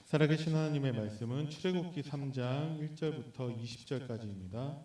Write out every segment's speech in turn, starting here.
살아계신 하나님의 말씀은 출애굽기 3장 1절부터 20절까지입니다.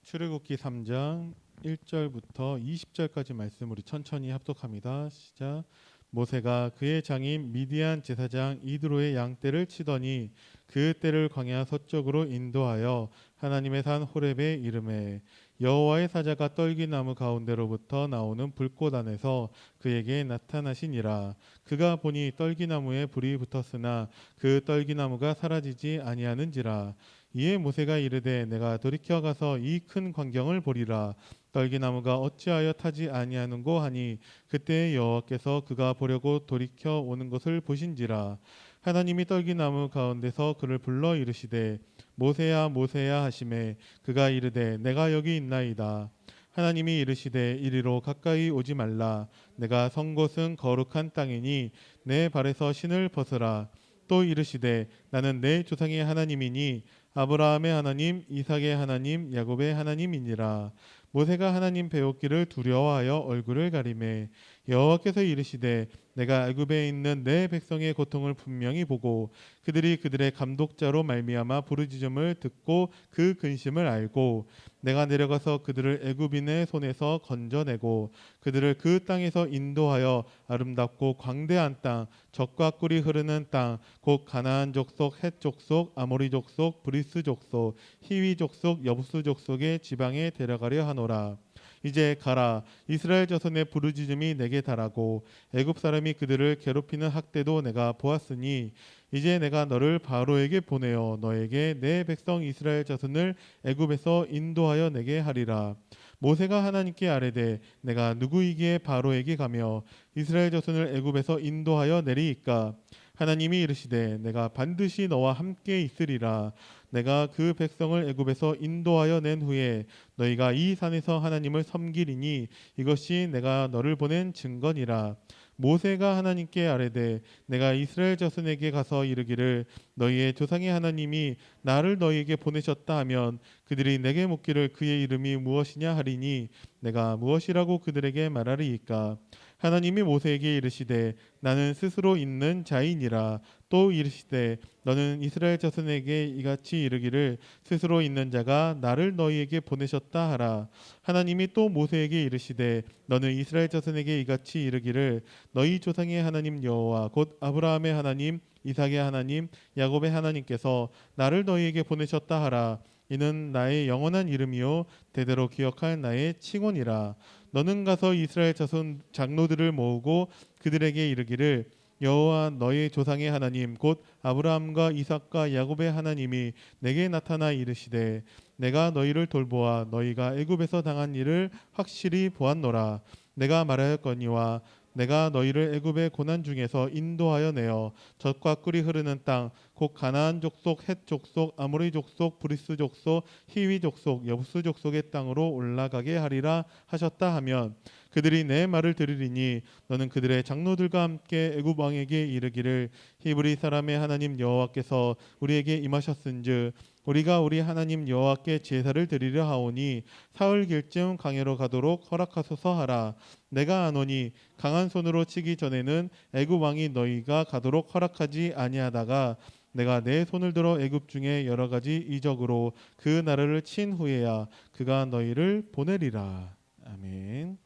출애굽기 3장 1절부터 20절까지 말씀 우리 천천히 합독합니다. 시작. 모세가 그의 장인 미디안 제사장 이드로의 양떼를 치더니 그 떼를 광야 서쪽으로 인도하여 하나님의 산 호렙에 이르매 여호와의 사자가 떨기나무 가운데로부터 나오는 불꽃 안에서 그에게 나타나시니라. 그가 보니 떨기나무에 불이 붙었으나 그 떨기나무가 사라지지 아니하는지라. 이에 모세가 이르되 내가 돌이켜 가서 이 큰 광경을 보리라. 떨기나무가 어찌하여 타지 아니하는고 하니 그때 여호와께서 그가 보려고 돌이켜 오는 것을 보신지라. 하나님이 떨기나무 가운데서 그를 불러 이르시되 모세야 모세야 하시매 그가 이르되 내가 여기 있나이다. 하나님이 이르시되 이리로 가까이 오지 말라. 내가 선 곳은 거룩한 땅이니 내 발에서 신을 벗으라. 또 이르시되 나는 내 조상의 하나님이니 아브라함의 하나님, 이삭의 하나님, 야곱의 하나님이니라. 모세가 하나님 배웠기를 두려워하여 얼굴을 가리매 여호와께서 이르시되 내가 애굽에 있는 내 백성의 고통을 분명히 보고 그들이 그들의 감독자로 말미암아 부르짖음을 듣고 그 근심을 알고 내가 내려가서 그들을 애굽인의 손에서 건져내고 그들을 그 땅에서 인도하여 아름답고 광대한 땅 젖과 꿀이 흐르는 땅 곧 가나안 족속, 헷 족속, 아모리 족속, 브리스 족속, 히위 족속, 여부스 족속의 지방에 데려가려 하노라. 이제 가라. 이스라엘 자손의 부르짖음이 내게 달하고 애굽 사람이 그들을 괴롭히는 학대도 내가 보았으니 이제 내가 너를 바로에게 보내어 너에게 내 백성 이스라엘 자손을 애굽에서 인도하여 내게 하리라. 모세가 하나님께 아뢰되 내가 누구이기에 바로에게 가며 이스라엘 자손을 애굽에서 인도하여 내리이까. 하나님이 이르시되 내가 반드시 너와 함께 있으리라. 내가 그 백성을 애굽에서 인도하여 낸 후에 너희가 이 산에서 하나님을 섬기리니 이것이 내가 너를 보낸 증거니라. 모세가 하나님께 아뢰되 내가 이스라엘 자손에게 가서 이르기를 너희의 조상의 하나님이 나를 너희에게 보내셨다 하면 그들이 내게 묻기를 그의 이름이 무엇이냐 하리니 내가 무엇이라고 그들에게 말하리이까. 하나님이 모세에게 이르시되 나는 스스로 있는 자이니라. 또 이르시되 너는 이스라엘 자손에게 이같이 이르기를 스스로 있는 자가 나를 너희에게 보내셨다 하라. 하나님이 또 모세에게 이르시되 너는 이스라엘 자손에게 이같이 이르기를 너희 조상의 하나님 여호와 곧 아브라함의 하나님 이삭의 하나님 야곱의 하나님께서 나를 너희에게 보내셨다 하라. 이는 나의 영원한 이름이요 대대로 기억할 나의 칭언이라. 너는 가서 이스라엘 자손 장로들을 모으고 그들에게 이르기를 여호와 너희 조상의 하나님 곧 아브라함과 이삭과 야곱의 하나님이 내게 나타나 이르시되 내가 너희를 돌보아 너희가 애굽에서 당한 일을 확실히 보았노라. 내가 말하였거니와 내가 너희를 애굽의 고난 중에서 인도하여 내어 젖과 꿀이 흐르는 땅 곧 가나안 족속, 헷 족속, 아모리 족속, 브리스 족속, 히위 족속, 여부스 족속의 땅으로 올라가게 하리라 하셨다 하면 그들이 내 말을 들으리니 너는 그들의 장로들과 함께 애굽 왕에게 이르기를 히브리 사람의 하나님 여호와께서 우리에게 임하셨은즉 우리가 우리 하나님 여호와께 제사를 드리려 하오니 사흘 길쯤 강해로 가도록 허락하소서 하라. 내가 아노니 강한 손으로 치기 전에는 애굽 왕이 너희가 가도록 허락하지 아니하다가 내가 내 손을 들어 애굽 중에 여러 가지 이적으로 그 나라를 친 후에야 그가 너희를 보내리라. 아멘.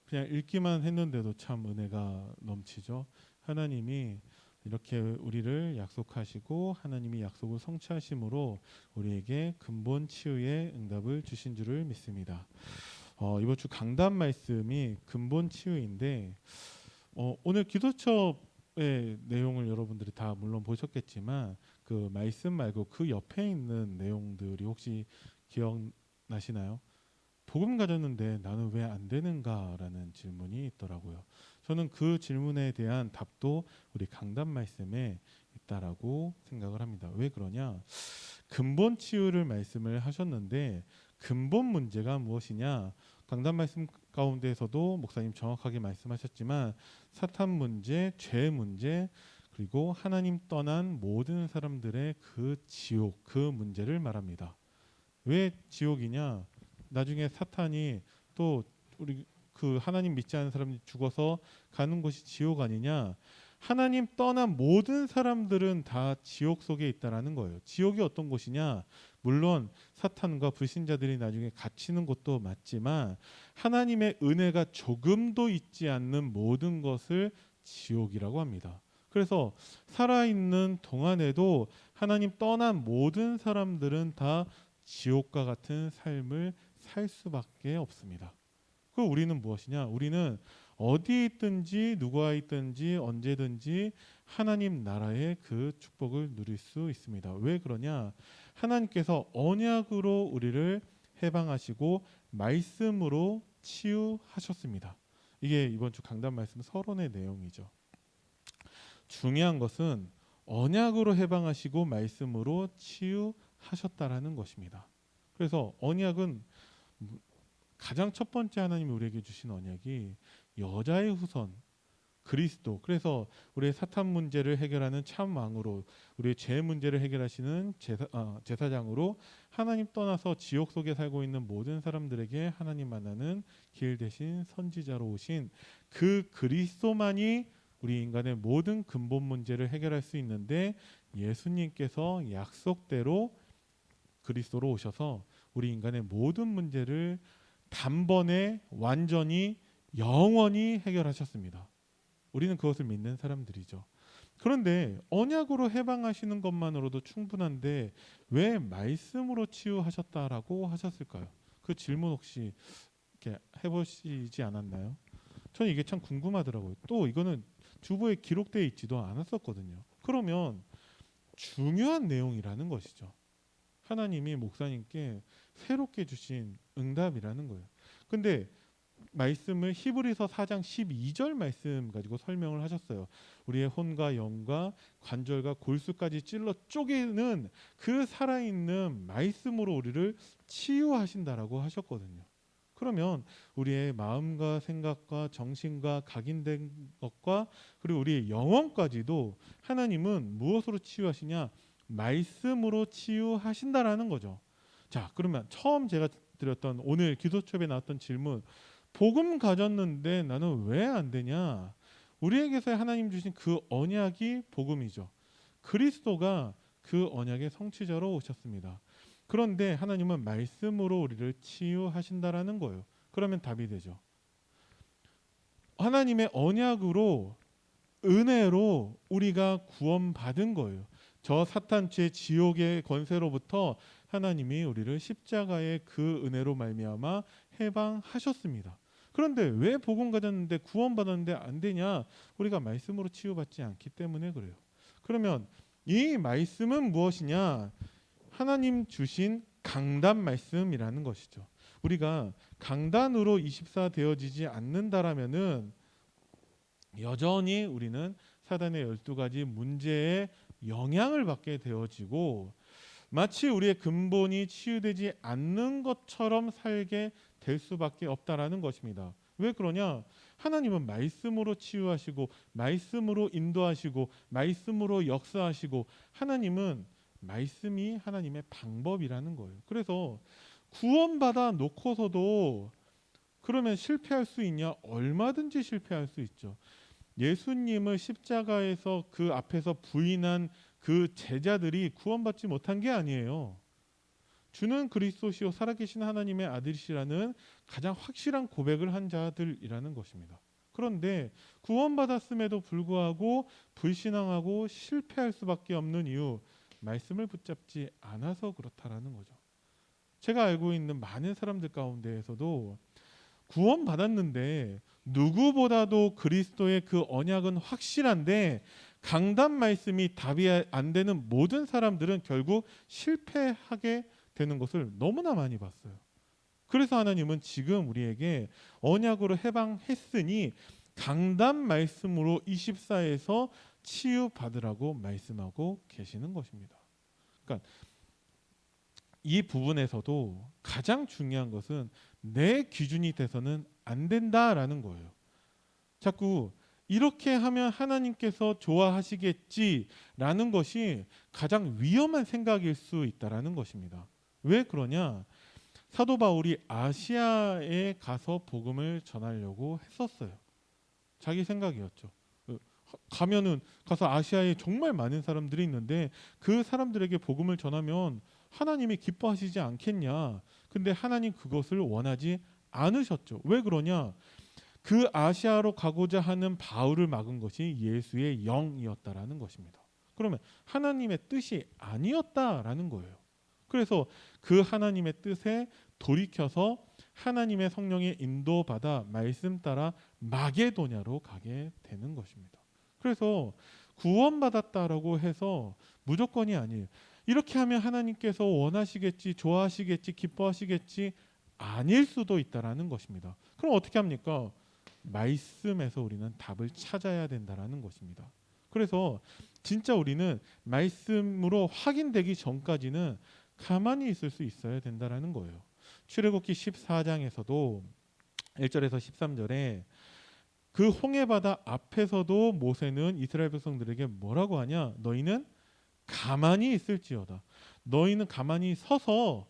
그냥 읽기만 했는데도 참 은혜가 넘치죠. 하나님이 이렇게 우리를 약속하시고 하나님이 약속을 성취하심으로 우리에게 근본 치유의 응답을 주신 줄을 믿습니다. 이번 주 강단 말씀이 근본 치유인데 오늘 기도첩의 내용을 여러분들이 다 물론 보셨겠지만 그 말씀 말고 그 옆에 있는 내용들이 혹시 기억나시나요? 복음 가졌는데 나는 왜 안 되는가라는 질문이 있더라고요. 저는 그 질문에 대한 답도 우리 강단 말씀에 있다라고 생각을 합니다. 왜 그러냐? 근본 치유를 말씀을 하셨는데 근본 문제가 무엇이냐? 강단 말씀 가운데에서도 목사님 정확하게 말씀하셨지만 사탄 문제, 죄 문제, 그리고 하나님 떠난 모든 사람들의 그 지옥, 그 문제를 말합니다. 왜 지옥이냐? 나중에 사탄이 또 우리 그 하나님 믿지 않는 사람이 죽어서 가는 곳이 지옥 아니냐? 하나님 떠난 모든 사람들은 다 지옥 속에 있다라는 거예요. 지옥이 어떤 곳이냐? 물론 사탄과 불신자들이 나중에 갇히는 곳도 맞지만 하나님의 은혜가 조금도 있지 않는 모든 것을 지옥이라고 합니다. 그래서 살아있는 동안에도 하나님 떠난 모든 사람들은 다 지옥과 같은 삶을 살 수밖에 없습니다. 그 우리는 무엇이냐? 우리는 어디 있든지 누구와 있든지 언제든지 하나님 나라의 그 축복을 누릴 수 있습니다. 왜 그러냐? 하나님께서 언약으로 우리를 해방하시고 말씀으로 치유하셨습니다. 이게 이번 주 강단 말씀 서론의 내용이죠. 중요한 것은 언약으로 해방하시고 말씀으로 치유하셨다라는 것입니다. 그래서 언약은 가장 첫 번째 하나님이 우리에게 주신 언약이 여자의 후손 그리스도. 그래서 우리의 사탄 문제를 해결하는 참 왕으로, 우리의 죄 문제를 해결하시는 제사장으로 하나님 떠나서 지옥 속에 살고 있는 모든 사람들에게 하나님 만나는 길 대신 선지자로 오신 그 그리스도만이 우리 인간의 모든 근본 문제를 해결할 수 있는데 예수님께서 약속대로 그리스도로 오셔서 우리 인간의 모든 문제를 단번에 완전히 영원히 해결하셨습니다. 우리는 그것을 믿는 사람들이죠. 그런데 언약으로 해방하시는 것만으로도 충분한데 왜 말씀으로 치유하셨다라고 하셨을까요? 그 질문 혹시 이렇게 해보시지 않았나요? 저는 이게 참 궁금하더라고요. 또 이거는 주보에 기록되어 있지도 않았었거든요. 그러면 중요한 내용이라는 것이죠. 하나님이 목사님께 새롭게 주신 응답이라는 거예요. 근데 말씀을 히브리서 4장 12절 말씀 가지고 설명을 하셨어요. 우리의 혼과 영과 관절과 골수까지 찔러 쪼개는 그 살아있는 말씀으로 우리를 치유하신다라고 하셨거든요. 그러면 우리의 마음과 생각과 정신과 각인된 것과 그리고 우리의 영혼까지도 하나님은 무엇으로 치유하시냐? 말씀으로 치유하신다라는 거죠. 자, 그러면 처음 제가 드렸던 오늘 기도첩에 나왔던 질문, 복음 가졌는데 나는 왜 안 되냐? 우리에게서 하나님 주신 그 언약이 복음이죠. 그리스도가 그 언약의 성취자로 오셨습니다. 그런데 하나님은 말씀으로 우리를 치유하신다라는 거예요. 그러면 답이 되죠. 하나님의 언약으로 은혜로 우리가 구원받은 거예요. 저 사탄 죄 지옥의 권세로부터 하나님이 우리를 십자가의 그 은혜로 말미암아 해방하셨습니다. 그런데 왜 복음 가졌는데 구원받았는데 안 되냐? 우리가 말씀으로 치유받지 않기 때문에 그래요. 그러면 이 말씀은 무엇이냐? 하나님 주신 강단 말씀이라는 것이죠. 우리가 강단으로 24 되어지지 않는다라면은 여전히 우리는 사단의 12가지 문제에 영향을 받게 되어지고 마치 우리의 근본이 치유되지 않는 것처럼 살게 될 수밖에 없다라는 것입니다. 왜 그러냐? 하나님은 말씀으로 치유하시고 말씀으로 인도하시고 말씀으로 역사하시고 하나님은 말씀이 하나님의 방법이라는 거예요. 그래서 구원받아 놓고서도 그러면 실패할 수 있냐? 얼마든지 실패할 수 있죠. 예수님을 십자가에서 그 앞에서 부인한 그 제자들이 구원받지 못한 게 아니에요. 주는 그리스도시요 살아계신 하나님의 아들이시라는 가장 확실한 고백을 한 자들이라는 것입니다. 그런데 구원받았음에도 불구하고 불신앙하고 실패할 수밖에 없는 이유, 말씀을 붙잡지 않아서 그렇다라는 거죠. 제가 알고 있는 많은 사람들 가운데에서도 구원받았는데 누구보다도 그리스도의 그 언약은 확실한데 강단 말씀이 답이 안 되는 모든 사람들은 결국 실패하게 되는 것을 너무나 많이 봤어요. 그래서 하나님은 지금 우리에게 언약으로 해방했으니 강단 말씀으로 24에서 치유받으라고 말씀하고 계시는 것입니다. 그러니까 이 부분에서도 가장 중요한 것은 내 기준이 돼서는 안 된다라는 거예요. 자꾸 이렇게 하면 하나님께서 좋아하시겠지라는 것이 가장 위험한 생각일 수 있다라는 것입니다. 왜 그러냐? 사도 바울이 아시아에 가서 복음을 전하려고 했었어요. 자기 생각이었죠. 가면은 가서 아시아에 정말 많은 사람들이 있는데 그 사람들에게 복음을 전하면 하나님이 기뻐하시지 않겠냐. 근데 하나님 그것을 원하지 않으셨죠. 왜 그러냐? 그 아시아로 가고자 하는 바울을 막은 것이 예수의 영이었다라는 것입니다. 그러면 하나님의 뜻이 아니었다라는 거예요. 그래서 그 하나님의 뜻에 돌이켜서 하나님의 성령에 인도받아 말씀 따라 마게도냐로 가게 되는 것입니다. 그래서 구원받았다라고 해서 무조건이 아니에요. 이렇게 하면 하나님께서 원하시겠지, 좋아하시겠지, 기뻐하시겠지 아닐 수도 있다라는 것입니다. 그럼 어떻게 합니까? 말씀에서 우리는 답을 찾아야 된다라는 것입니다. 그래서 진짜 우리는 말씀으로 확인되기 전까지는 가만히 있을 수 있어야 된다라는 거예요. 출애굽기 14장에서도 1절에서 13절에 그 홍해바다 앞에서도 모세는 이스라엘 백성들에게 뭐라고 하냐? 너희는 가만히 있을지어다. 너희는 가만히 서서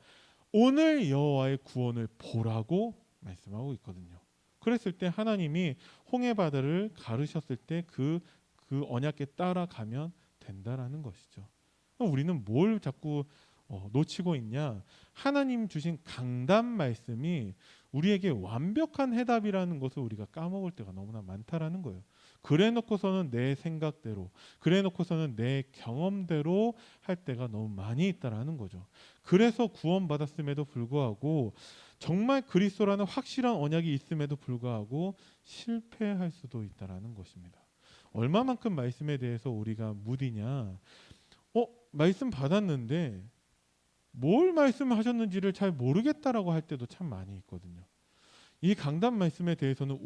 오늘 여호와의 구원을 보라고 말씀하고 있거든요. 그랬을 때 하나님이 홍해바다를 가르셨을 때 그 언약에 따라가면 된다라는 것이죠. 우리는 뭘 자꾸 놓치고 있냐? 하나님 주신 강단 말씀이 우리에게 완벽한 해답이라는 것을 우리가 까먹을 때가 너무나 많다라는 거예요. 그래놓고서는 내 생각대로, 그래놓고서는 내 경험대로 할 때가 너무 많이 있다라는 거죠. 그래서 구원받았음에도 불구하고 정말 그리스도라는 확실한 언약이 있음에도 불구하고 실패할 수도 있다라는 것입니다. 얼마만큼 말씀에 대해서 우리가 무디냐? 말씀 받았는데 뭘 말씀하셨는지를 잘 모르겠다라고 할 때도 참 많이 있거든요. 이 강단 말씀에 대해서는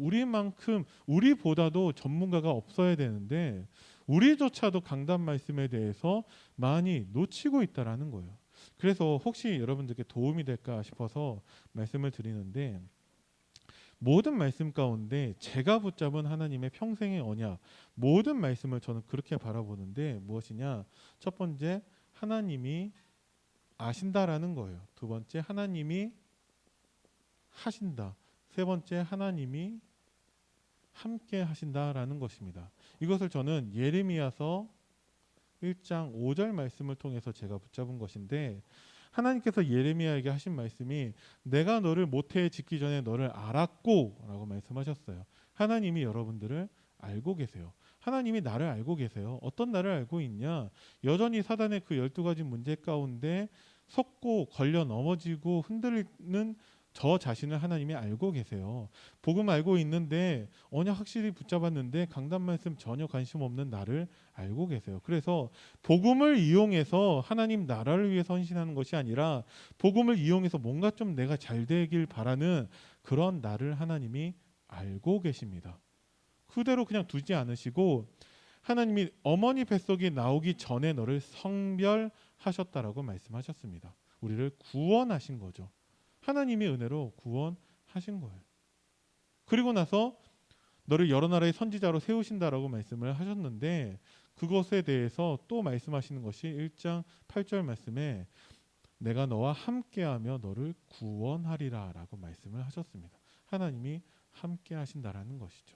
우리보다도 전문가가 없어야 되는데 우리조차도 강단 말씀에 대해서 많이 놓치고 있다라는 거예요. 그래서 혹시 여러분들께 도움이 될까 싶어서 말씀을 드리는데, 모든 말씀 가운데 제가 붙잡은 하나님의 평생의 언약, 모든 말씀을 저는 그렇게 바라보는데 무엇이냐? 첫 번째, 하나님이 아신다라는 거예요. 두 번째, 하나님이 하신다. 세 번째, 하나님이 함께 하신다라는 것입니다. 이것을 저는 예레미야서 1장 5절 말씀을 통해서 제가 붙잡은 것인데, 하나님께서 예레미야에게 하신 말씀이 내가 너를 모태에 짓기 전에 너를 알았고 라고 말씀하셨어요. 하나님이 여러분들을 알고 계세요. 하나님이 나를 알고 계세요. 어떤 나를 알고 있냐? 여전히 사단의 그 12가지 문제 가운데 속고 걸려 넘어지고 흔들리는 저 자신을 하나님이 알고 계세요. 복음 알고 있는데 언약 확실히 붙잡았는데 강단 말씀 전혀 관심 없는 나를 알고 계세요. 그래서 복음을 이용해서 하나님 나라를 위해서 헌신하는 것이 아니라 복음을 이용해서 뭔가 좀 내가 잘 되길 바라는 그런 나를 하나님이 알고 계십니다. 그대로 그냥 두지 않으시고 하나님이 어머니 뱃속에 나오기 전에 너를 성별하셨다라고 말씀하셨습니다. 우리를 구원하신 거죠. 하나님의 은혜로 구원하신 거예요. 그리고 나서 너를 여러 나라의 선지자로 세우신다라고 말씀을 하셨는데, 그것에 대해서 또 말씀하시는 것이 1장 8절 말씀에 내가 너와 함께하며 너를 구원하리라 라고 말씀을 하셨습니다. 하나님이 함께 하신다라는 것이죠.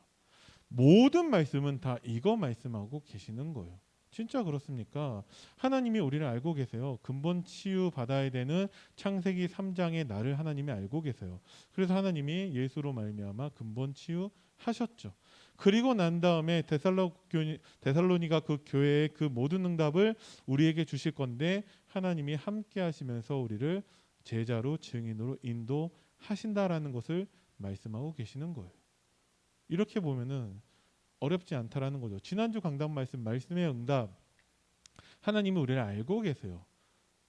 모든 말씀은 다 이거 말씀하고 계시는 거예요. 진짜 그렇습니까? 하나님이 우리를 알고 계세요. 근본 치유 받아야 되는 창세기 3장의 나를 하나님이 알고 계세요. 그래서 하나님이 예수로 말미암아 근본 치유하셨죠. 그리고 난 다음에 데살로니가 그 교회의 그 모든 응답을 우리에게 주실 건데, 하나님이 함께 하시면서 우리를 제자로 증인으로 인도하신다라는 것을 말씀하고 계시는 거예요. 이렇게 보면은 어렵지 않다라는 거죠. 지난주 강단 말씀의 응답, 하나님은 우리를 알고 계세요.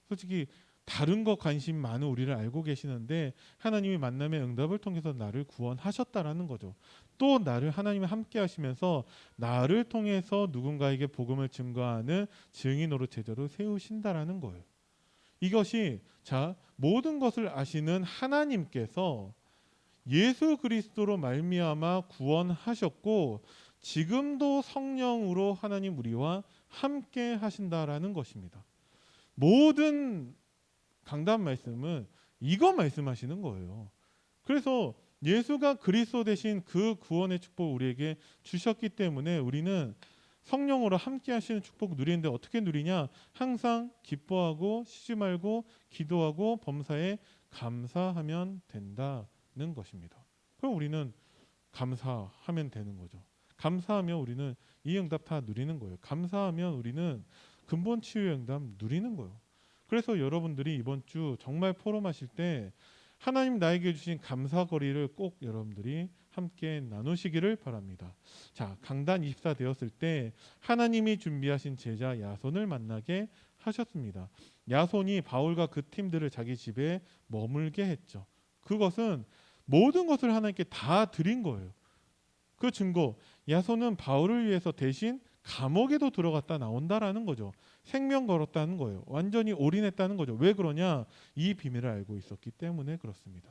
솔직히 다른 거 관심 많은 우리를 알고 계시는데 하나님이 만남의 응답을 통해서 나를 구원하셨다라는 거죠. 또 나를 하나님이 함께 하시면서 나를 통해서 누군가에게 복음을 증거하는 증인으로 제자로 세우신다라는 거예요. 이것이 자 모든 것을 아시는 하나님께서 예수 그리스도로 말미암아 구원하셨고 지금도 성령으로 하나님 우리와 함께 하신다라는 것입니다. 모든 강단 말씀은 이거 말씀하시는 거예요. 그래서 예수가 그리스도 되신 그 구원의 축복을 우리에게 주셨기 때문에 우리는 성령으로 함께 하시는 축복 누리는데 어떻게 누리냐? 항상 기뻐하고 쉬지 말고 기도하고 범사에 감사하면 된다는 것입니다. 그럼 우리는 감사하면 되는 거죠. 감사하면 우리는 이 응답 다 누리는 거예요. 감사하면 우리는 근본 치유의 응답 누리는 거예요. 그래서 여러분들이 이번 주 정말 포럼하실 때 하나님 나에게 주신 감사거리를 꼭 여러분들이 함께 나누시기를 바랍니다. 자, 강단 24 되었을 때 하나님이 준비하신 제자 야손을 만나게 하셨습니다. 야손이 바울과 그 팀들을 자기 집에 머물게 했죠. 그것은 모든 것을 하나님께 다 드린 거예요. 그 증거, 야손은 바울을 위해서 대신 감옥에도 들어갔다 나온다라는 거죠. 생명 걸었다는 거예요. 완전히 올인했다는 거죠. 왜 그러냐? 이 비밀을 알고 있었기 때문에 그렇습니다.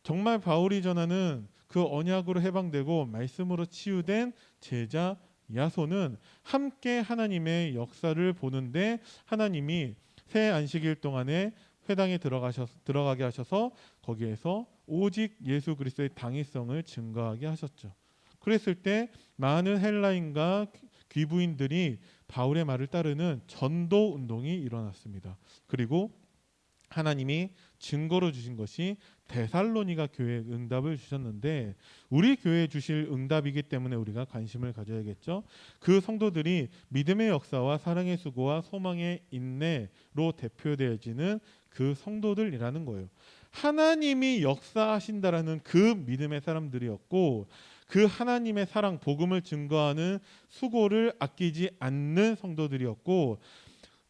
정말 바울이 전하는 그 언약으로 해방되고 말씀으로 치유된 제자 야손은 함께 하나님의 역사를 보는데 하나님이 새 안식일 동안에 회당에 들어가게 하셔서 거기에서 오직 예수 그리스도의 당위성을 증거하게 하셨죠. 그랬을 때 많은 헬라인과 귀부인들이 바울의 말을 따르는 전도 운동이 일어났습니다. 그리고 하나님이 증거로 주신 것이 데살로니가 교회에 응답을 주셨는데 우리 교회에 주실 응답이기 때문에 우리가 관심을 가져야겠죠. 그 성도들이 믿음의 역사와 사랑의 수고와 소망의 인내로 대표되어지는 그 성도들이라는 거예요. 하나님이 역사하신다라는 그 믿음의 사람들이었고 그 하나님의 사랑, 복음을 증거하는 수고를 아끼지 않는 성도들이었고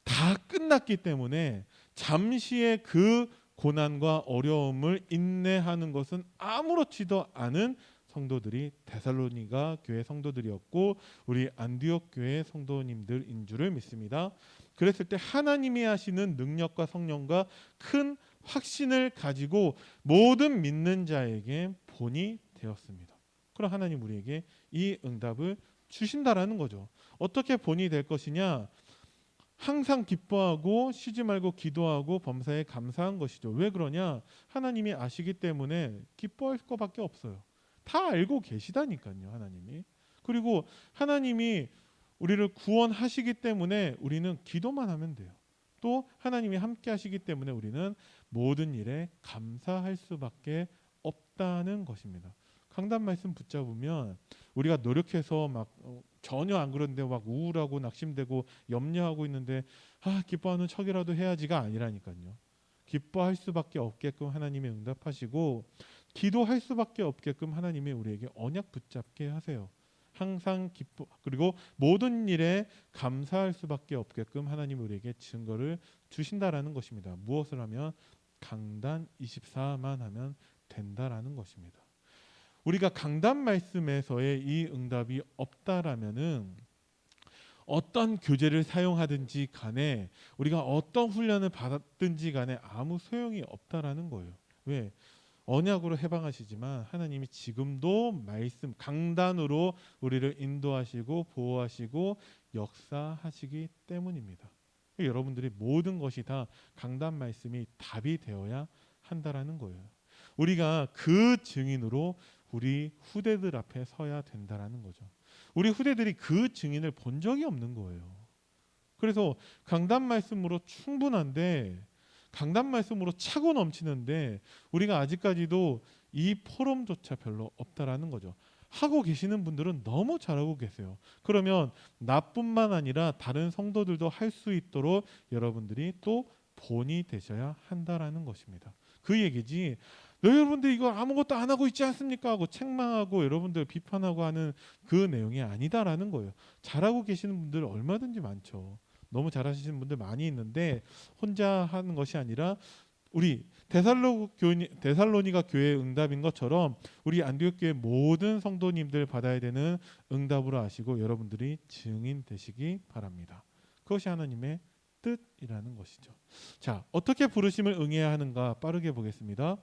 다 끝났기 때문에 잠시의 그 고난과 어려움을 인내하는 것은 아무렇지도 않은 성도들이 데살로니가 교회 성도들이었고 우리 안디옥 교회 성도님들인 줄을 믿습니다. 그랬을 때 하나님이 하시는 능력과 성령과 큰 확신을 가지고 모든 믿는 자에게 본이 되었습니다. 그럼 하나님 우리에게 이 응답을 주신다라는 거죠. 어떻게 본이 될 것이냐? 항상 기뻐하고 쉬지 말고 기도하고 범사에 감사한 것이죠. 왜 그러냐? 하나님이 아시기 때문에 기뻐할 것밖에 없어요. 다 알고 계시다니까요, 하나님이. 그리고 하나님이 우리를 구원하시기 때문에 우리는 기도만 하면 돼요. 또 하나님이 함께 하시기 때문에 우리는 모든 일에 감사할 수밖에 없다는 것입니다. 강단 말씀 붙잡으면 우리가 노력해서 막 전혀 안 그런데 막 우울하고 낙심되고 염려하고 있는데 기뻐하는 척이라도 해야지가 아니라니까요. 기뻐할 수밖에 없게끔 하나님이 응답하시고 기도할 수밖에 없게끔 하나님이 우리에게 언약 붙잡게 하세요. 항상 기뻐 그리고 모든 일에 감사할 수밖에 없게끔 하나님 우리에게 증거를 주신다라는 것입니다. 무엇을 하면 강단 24만 하면 된다라는 것입니다. 우리가 강단 말씀에서의 이 응답이 없다라면은 어떤 교재를 사용하든지 간에 우리가 어떤 훈련을 받았든지 간에 아무 소용이 없다라는 거예요. 왜? 언약으로 해방하시지만 하나님이 지금도 말씀 강단으로 우리를 인도하시고 보호하시고 역사하시기 때문입니다. 여러분들이 모든 것이 다 강단 말씀이 답이 되어야 한다라는 거예요. 우리가 그 증인으로 우리 후대들 앞에 서야 된다라는 거죠. 우리 후대들이 그 증인을 본 적이 없는 거예요. 그래서 강단 말씀으로 충분한데 강단 말씀으로 차고 넘치는데 우리가 아직까지도 이 포럼조차 별로 없다라는 거죠. 하고 계시는 분들은 너무 잘하고 계세요. 그러면 나뿐만 아니라 다른 성도들도 할 수 있도록 여러분들이 또 본이 되셔야 한다라는 것입니다. 그 얘기지. 여러분들 이거 아무것도 안 하고 있지 않습니까? 하고 책망하고 여러분들 비판하고 하는 그 내용이 아니다라는 거예요. 잘하고 계시는 분들 얼마든지 많죠. 너무 잘하시는 분들 많이 있는데 혼자 하는 것이 아니라 우리 데살로니가 교회의 응답인 것처럼 우리 안디옥 교회 모든 성도님들 받아야 되는 응답으로 아시고 여러분들이 증인 되시기 바랍니다. 그것이 하나님의 뜻이라는 것이죠. 자, 어떻게 부르심을 응해야 하는가 빠르게 보겠습니다.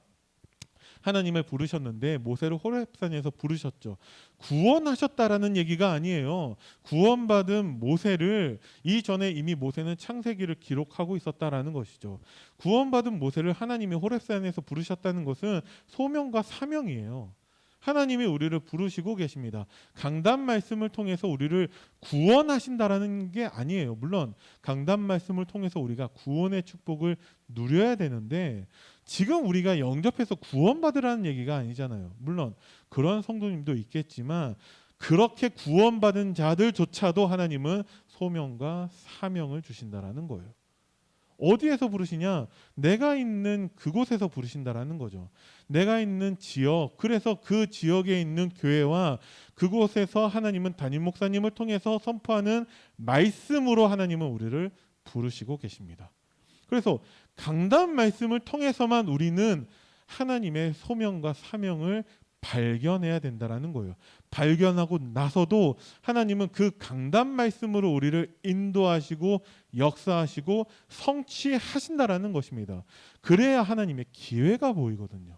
하나님을 부르셨는데 모세를 호렙산에서 부르셨죠. 구원하셨다라는 얘기가 아니에요. 구원받은 모세를 이전에 이미 모세는 창세기를 기록하고 있었다라는 것이죠. 구원받은 모세를 하나님이 호렙산에서 부르셨다는 것은 소명과 사명이에요. 하나님이 우리를 부르시고 계십니다. 강단 말씀을 통해서 우리를 구원하신다라는 게 아니에요. 물론 강단 말씀을 통해서 우리가 구원의 축복을 누려야 되는데 지금 우리가 영접해서 구원받으라는 얘기가 아니잖아요. 물론 그런 성도님도 있겠지만 그렇게 구원받은 자들조차도 하나님은 소명과 사명을 주신다라는 거예요. 어디에서 부르시냐? 내가 있는 그곳에서 부르신다라는 거죠. 내가 있는 지역, 그래서 그 지역에 있는 교회와 그곳에서 하나님은 담임 목사님을 통해서 선포하는 말씀으로 하나님은 우리를 부르시고 계십니다. 그래서 강단 말씀을 통해서만 우리는 하나님의 소명과 사명을 발견해야 된다라는 거예요. 발견하고 나서도 하나님은 그 강단 말씀으로 우리를 인도하시고 역사하시고 성취하신다라는 것입니다. 그래야 하나님의 기회가 보이거든요.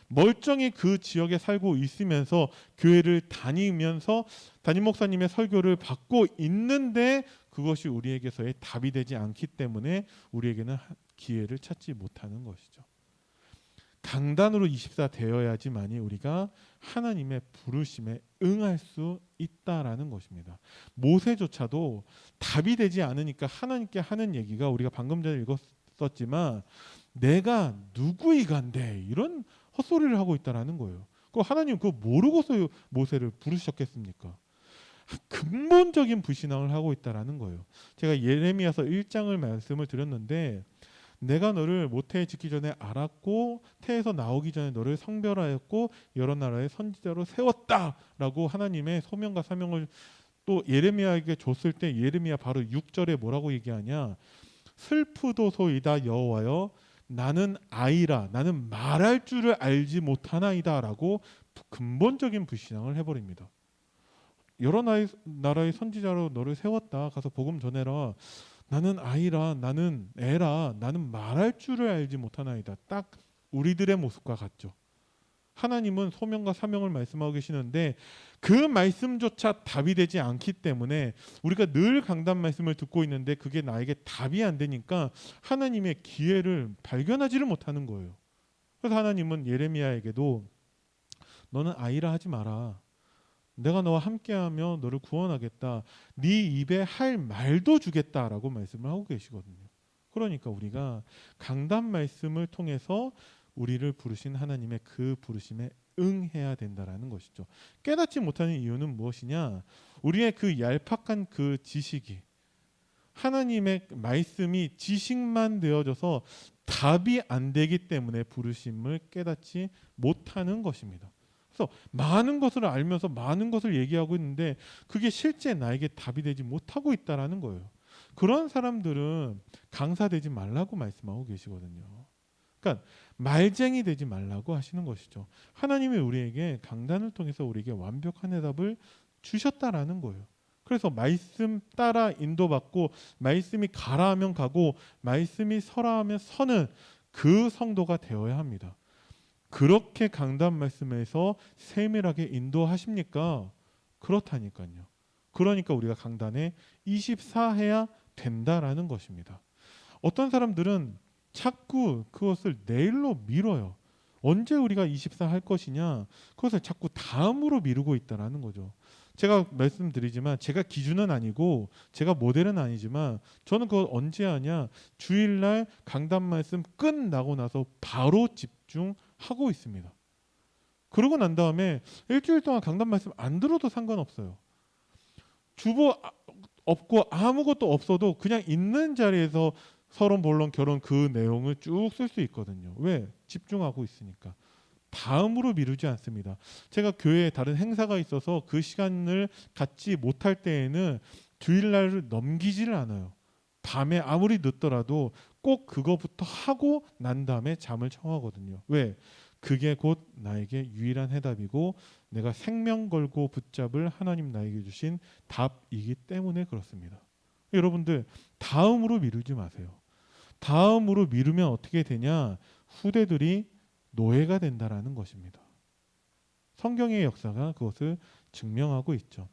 멀쩡히 그 지역에 살고 있으면서 교회를 다니면서 담임 목사님의 설교를 받고 있는데 그것이 우리에게서의 답이 되지 않기 때문에 우리에게는 기회를 찾지 못하는 것이죠. 강단으로 24 되어야지만이 우리가 하나님의 부르심에 응할 수 있다라는 것입니다. 모세조차도 답이 되지 않으니까 하나님께 하는 얘기가 우리가 방금 전에 읽었었지만 내가 누구이간데 이런 헛소리를 하고 있다라는 거예요. 그 하나님 그거 모르고서 모세를 부르셨겠습니까? 근본적인 불신앙을 하고 있다라는 거예요. 제가 예레미야서 1장을 말씀을 드렸는데 내가 너를 모태에 짓기 전에 알았고 태에서 나오기 전에 너를 성별하였고 여러 나라의 선지자로 세웠다라고 하나님의 소명과 사명을 또 예레미야에게 줬을 때 예레미야 바로 6절에 뭐라고 얘기하냐? 슬프도소이다 여호와여 나는 아이라 나는 말할 줄을 알지 못하나이다라고 근본적인 불신앙을 해버립니다. 여러 나라의 선지자로 너를 세웠다. 가서 복음 전해라. 나는 아이라 나는 애라 나는 말할 줄을 알지 못하나이다. 딱 우리들의 모습과 같죠. 하나님은 소명과 사명을 말씀하고 계시는데 그 말씀조차 답이 되지 않기 때문에 우리가 늘 강단 말씀을 듣고 있는데 그게 나에게 답이 안 되니까 하나님의 기회를 발견하지를 못하는 거예요. 그래서 하나님은 예레미야에게도 너는 아이라 하지 마라. 내가 너와 함께하며 너를 구원하겠다. 네 입에 할 말도 주겠다라고 말씀을 하고 계시거든요. 그러니까 우리가 강단 말씀을 통해서 우리를 부르신 하나님의 그 부르심에 응해야 된다라는 것이죠. 깨닫지 못하는 이유는 무엇이냐? 우리의 그 얄팍한 그 지식이 하나님의 말씀이 지식만 되어져서 답이 안 되기 때문에 부르심을 깨닫지 못하는 것입니다. 그래서 많은 것을 알면서 많은 것을 얘기하고 있는데 그게 실제 나에게 답이 되지 못하고 있다라는 거예요. 그런 사람들은 강사되지 말라고 말씀하고 계시거든요. 그러니까 말쟁이 되지 말라고 하시는 것이죠. 하나님이 우리에게 강단을 통해서 우리에게 완벽한 해답을 주셨다라는 거예요. 그래서 말씀 따라 인도받고 말씀이 가라 하면 가고 말씀이 서라 하면 서는 그 성도가 되어야 합니다. 그렇게 강단 말씀에서 세밀하게 인도하십니까? 그렇다니까요. 그러니까 우리가 강단에 24해야 된다라는 것입니다. 어떤 사람들은 자꾸 그것을 내일로 미뤄요. 언제 우리가 24 할 것이냐? 그것을 자꾸 다음으로 미루고 있다라는 거죠. 제가 말씀드리지만 제가 기준은 아니고 제가 모델은 아니지만 저는 그걸 언제 하냐? 주일날 강단 말씀 끝나고 나서 바로 집중하고 있습니다. 그러고 난 다음에 일주일 동안 강단 말씀 안 들어도 상관없어요. 주보 없고 아무것도 없어도 그냥 있는 자리에서 서론, 본론, 결론 그 내용을 쭉 쓸 수 있거든요. 왜? 집중하고 있으니까. 다음으로 미루지 않습니다. 제가 교회에 다른 행사가 있어서 그 시간을 갖지 못할 때에는 주일날을 넘기지를 않아요. 밤에 아무리 늦더라도 꼭 그거부터 하고 난 다음에 잠을 청하거든요. 왜? 그게 곧 나에게 유일한 해답이고 내가 생명 걸고 붙잡을 하나님 나에게 주신 답이기 때문에 그렇습니다. 여러분들 다음으로 미루지 마세요. 다음으로 미루면 어떻게 되냐? 후대들이 노예가 된다라는 것입니다. 성경의 역사가 그것을 증명하고 있죠.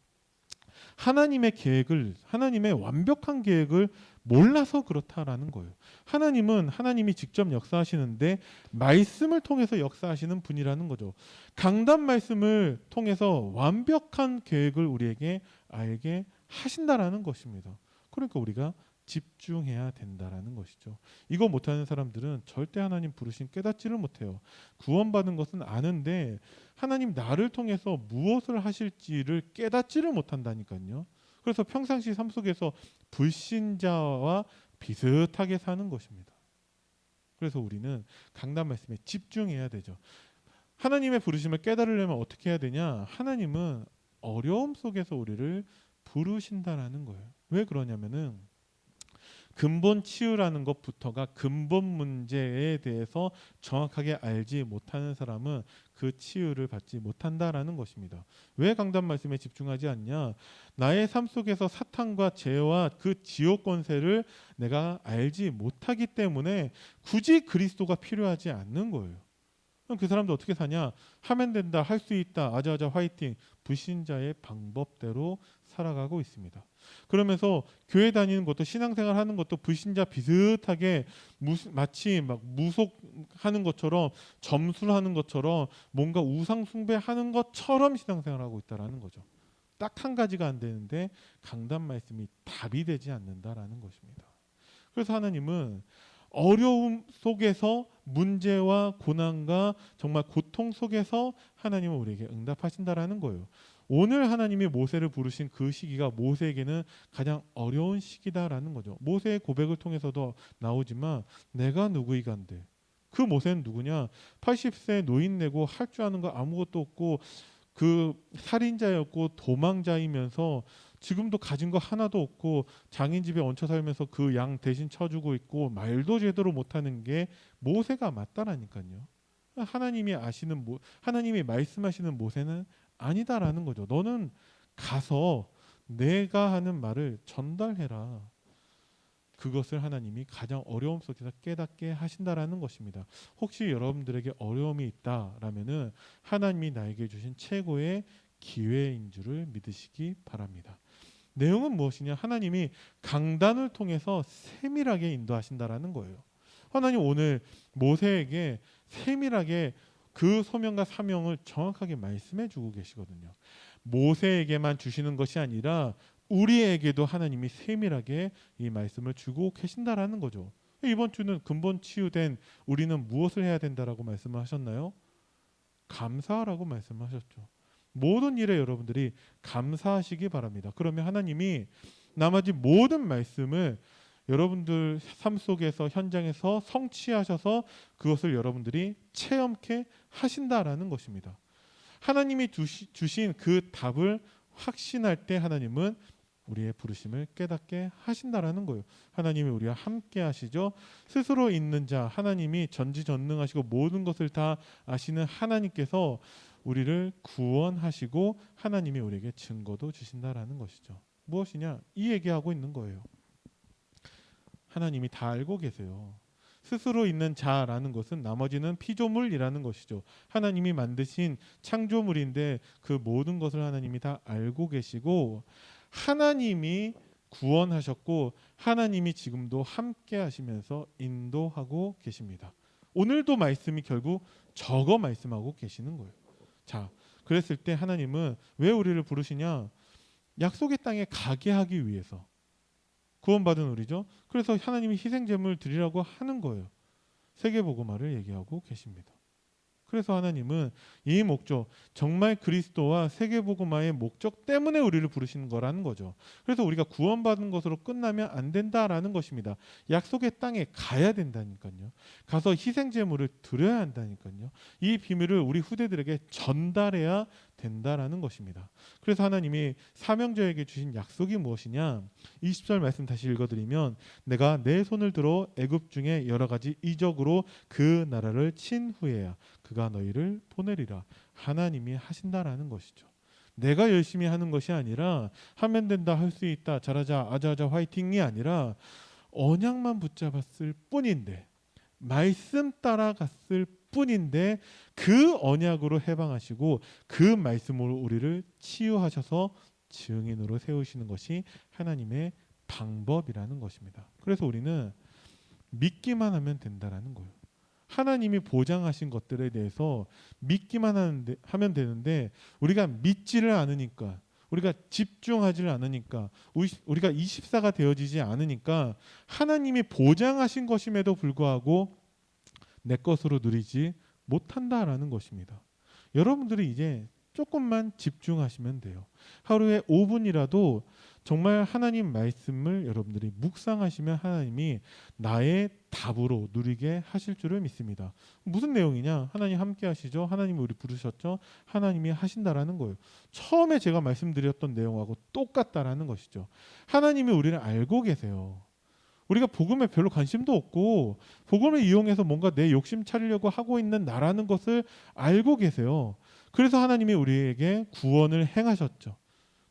하나님의 계획을, 하나님의 완벽한 계획을 몰라서 그렇다라는 거예요. 하나님은 하나님이 직접 역사하시는데 말씀을 통해서 역사하시는 분이라는 거죠. 강단 말씀을 통해서 완벽한 계획을 우리에게 알게 하신다라는 것입니다. 그러니까 우리가 집중해야 된다라는 것이죠. 이거 못하는 사람들은 절대 하나님 부르신 깨닫지를 못해요. 구원받은 것은 아는데 하나님 나를 통해서 무엇을 하실지를 깨닫지를 못한다니까요. 그래서 평상시 삶 속에서 불신자와 비슷하게 사는 것입니다. 그래서 우리는 강단 말씀에 집중해야 되죠. 하나님의 부르심을 깨달으려면 어떻게 해야 되냐? 하나님은 어려움 속에서 우리를 부르신다라는 거예요. 왜 그러냐면은 근본 치유라는 것부터가 근본 문제에 대해서 정확하게 알지 못하는 사람은 그 치유를 받지 못한다라는 것입니다. 왜 강단 말씀에 집중하지 않냐? 나의 삶 속에서 사탄과 죄와 그 지옥 권세를 내가 알지 못하기 때문에 굳이 그리스도가 필요하지 않는 거예요. 그럼 그 사람도 어떻게 사냐? 하면 된다, 할 수 있다, 아자아자 화이팅. 불신자의 방법대로 살아가고 있습니다. 그러면서 교회 다니는 것도 신앙생활 하는 것도 불신자 비슷하게 마치 막 무속하는 것처럼 점수를 하는 것처럼 뭔가 우상 숭배하는 것처럼 신앙생활하고 있다라는 거죠. 딱 한 가지가 안 되는데 강단 말씀이 답이 되지 않는다라는 것입니다. 그래서 하나님은 어려움 속에서 문제와 고난과 정말 고통 속에서 하나님은 우리에게 응답하신다라는 거예요. 오늘 하나님이 모세를 부르신 그 시기가 모세에게는 가장 어려운 시기다라는 거죠. 모세의 고백을 통해서도 나오지만 내가 누구이간데 그 모세는 누구냐? 80세 노인네고 할 줄 아는 거 아무것도 없고 그 살인자였고 도망자이면서 지금도 가진 거 하나도 없고 장인 집에 얹혀 살면서 그 양 대신 쳐주고 있고 말도 제대로 못하는 게 모세가 맞다라니까요. 하나님이 아시는 하나님이 말씀하시는 모세는 아니다라는 거죠. 너는 가서 내가 하는 말을 전달해라. 그것을 하나님이 가장 어려움 속에서 깨닫게 하신다라는 것입니다. 혹시 여러분들에게 어려움이 있다라면은 하나님이 나에게 주신 최고의 기회인 줄을 믿으시기 바랍니다. 내용은 무엇이냐? 하나님이 강단을 통해서 세밀하게 인도하신다라는 거예요. 하나님 오늘 모세에게 세밀하게 그 소명과 사명을 정확하게 말씀해 주고 계시거든요. 모세에게만 주시는 것이 아니라 우리에게도 하나님이 세밀하게 이 말씀을 주고 계신다라는 거죠. 이번 주는 근본 치유된 우리는 무엇을 해야 된다라고 말씀을 하셨나요? 감사하라고 말씀하셨죠. 모든 일에 여러분들이 감사하시기 바랍니다. 그러면 하나님이 나머지 모든 말씀을 여러분들 삶 속에서 현장에서 성취하셔서 그것을 여러분들이 체험케 하신다라는 것입니다. 하나님이 주신 그 답을 확신할 때 하나님은 우리의 부르심을 깨닫게 하신다라는 거예요. 하나님이 우리와 함께 하시죠. 스스로 있는 자 하나님이 전지전능하시고 모든 것을 다 아시는 하나님께서 우리를 구원하시고 하나님이 우리에게 증거도 주신다라는 것이죠. 무엇이냐? 이 얘기하고 있는 거예요. 하나님이 다 알고 계세요. 스스로 있는 자라는 것은 나머지는 피조물이라는 것이죠. 하나님이 만드신 창조물인데 그 모든 것을 하나님이 다 알고 계시고 하나님이 구원하셨고 하나님이 지금도 함께 하시면서 인도하고 계십니다. 오늘도 말씀이 결국 저거 말씀하고 계시는 거예요. 자, 그랬을 때 하나님은 왜 우리를 부르시냐? 약속의 땅에 가게 하기 위해서. 구원받은 우리죠. 그래서 하나님이 희생제물을 드리라고 하는 거예요. 세계복음화를 얘기하고 계십니다. 그래서 하나님은 이 목적, 정말 그리스도와 세계복음화의 목적 때문에 우리를 부르시는 거라는 거죠. 그래서 우리가 구원받은 것으로 끝나면 안 된다라는 것입니다. 약속의 땅에 가야 된다니까요. 가서 희생제물을 드려야 한다니까요. 이 비밀을 우리 후대들에게 전달해야 된다라는 것입니다. 그래서 하나님이 사명자에게 주신 약속이 무엇이냐? 20절 말씀 다시 읽어드리면 내가 내 손을 들어 애굽 중에 여러 가지 이적으로 그 나라를 친 후에야 그가 너희를 보내리라. 하나님이 하신다라는 것이죠. 내가 열심히 하는 것이 아니라 하면 된다, 할 수 있다, 잘하자, 아자아자 화이팅이 아니라 언약만 붙잡았을 뿐인데, 말씀 따라갔을 뿐인데 그 언약으로 해방하시고 그 말씀으로 우리를 치유하셔서 증인으로 세우시는 것이 하나님의 방법이라는 것입니다. 그래서 우리는 믿기만 하면 된다라는 거예요. 하나님이 보장하신 것들에 대해서 하면 되는데 우리가 믿지를 않으니까, 우리가 집중하지를 않으니까, 우리가 24가 되어지지 않으니까 하나님이 보장하신 것임에도 불구하고 내 것으로 누리지 못한다라는 것입니다. 여러분들이 이제 조금만 집중하시면 돼요. 하루에 5분이라도 정말 하나님 말씀을 여러분들이 묵상하시면 하나님이 나의 답으로 누리게 하실 줄을 믿습니다. 무슨 내용이냐? 하나님 함께 하시죠. 하나님이 우리 부르셨죠. 하나님이 하신다라는 거예요. 처음에 제가 말씀드렸던 내용하고 똑같다라는 것이죠. 하나님이 우리를 알고 계세요. 우리가 복음에 별로 관심도 없고 복음을 이용해서 뭔가 내 욕심 차리려고 하고 있는 나라는 것을 알고 계세요. 그래서 하나님이 우리에게 구원을 행하셨죠.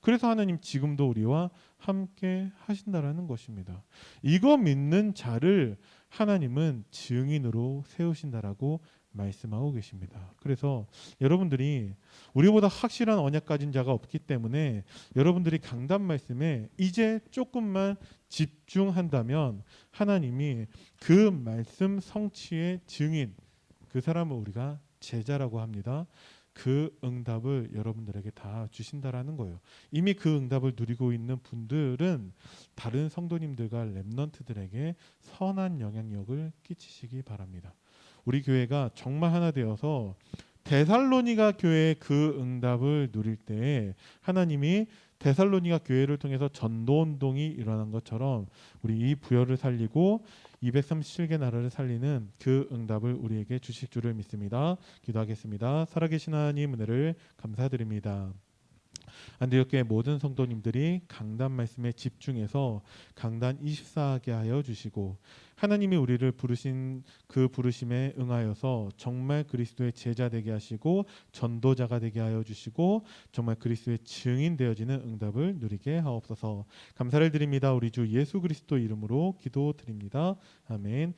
그래서 하나님 지금도 우리와 함께 하신다라는 것입니다. 이거 믿는 자를 하나님은 증인으로 세우신다라고 말씀하고 계십니다. 그래서 여러분들이 우리보다 확실한 언약 가진 자가 없기 때문에 여러분들이 강단 말씀에 이제 조금만 집중한다면 하나님이 그 말씀 성취의 증인, 그 사람을 우리가 제자라고 합니다. 그 응답을 여러분들에게 다 주신다라는 거예요. 이미 그 응답을 누리고 있는 분들은 다른 성도님들과 렘넌트들에게 선한 영향력을 끼치시기 바랍니다. 우리 교회가 정말 하나 되어서 데살로니가 교회의 그 응답을 누릴 때에 하나님이 데살로니가 교회를 통해서 전도 운동이 일어난 것처럼 우리 이 부여를 살리고 237개 나라를 살리는 그 응답을 우리에게 주실 줄을 믿습니다. 기도하겠습니다. 살아계신 하나님 은혜를 감사드립니다. 안디옥교회 모든 성도님들이 강단 말씀에 집중해서 강단 24하게 하여 주시고 하나님이 우리를 부르신 그 부르심에 응하여서 정말 그리스도의 제자 되게 하시고 전도자가 되게 하여 주시고 정말 그리스도의 증인 되어지는 응답을 누리게 하옵소서. 감사를 드립니다. 우리 주 예수 그리스도 이름으로 기도드립니다. 아멘.